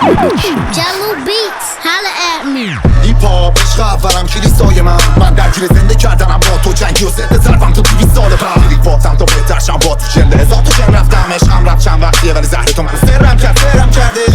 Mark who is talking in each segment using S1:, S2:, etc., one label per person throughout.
S1: Jello Beats, holla at me.
S2: هیپ هاپ عشق اولم کلیسای من درگیر زنده کردنم با تو جنگی و ضد ضربم تو 200 سال بعد ریفاتم تا بهترشم با تو جنده هزار تو جن رفتم عشقم رفت چند وقتیه ولی زهر تو منو سرم کرده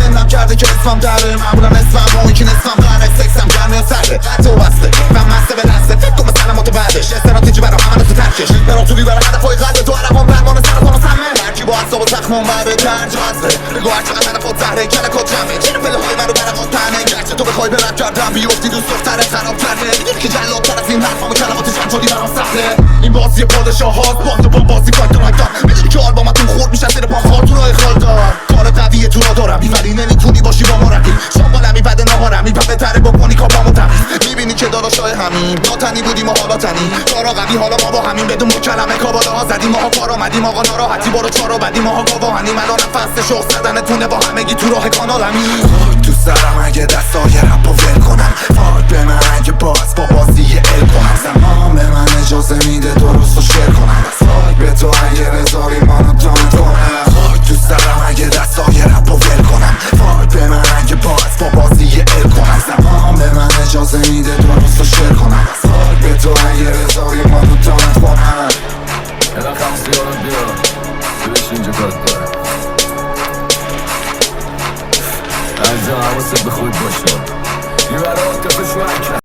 S2: هندم کرده که اسمم دره معمولا اسمم با اون که نصفم دره سکسم گرمه و سرده تو بسته و مسته به دسته فکر کن مثلا ما تو بعدش استراتژی برام همه تو ترکش برام تو بیبره هدفای قلب تو عربان برمان سرطان و سمه هرکی با اصاب و زخمون بعد درج وزده بگو هرچقدر طرفات زهره کل کد جمعه چرا پله های منو برقات تنه گرچه تو بخوای برم کردم بیفتی دوست دخترت خراب کرده میدونی که جلادتر از این حرفام و کلمات جنجالی برام سخته این بازی پادشاه هاست باند و با بازی فایتر هایتان میدونی که آلبومتون خورد میشن زیر پام خاطرهای خالدار کار قویه تو را دارم ولی نمیتونی باشی با مربی شامالمی بد نهارمی پا بهتره بکنی کابامو تمیز میبینی که داداشای همین ناتنی بودیم و حالا تنی کارا قوی حالا ما با همین بدون کلمه کابالا زدیم ماها کار آمدیم آقا ناراحتی برو چارو بدیم ماها گواهنیم الان فصل شوق زدنتونه با همگی تو راه کانالمی خاک تو سرم اگه دستای رپ و ول کنم فاک به من اگه باز با بازی ال کنم زمان به من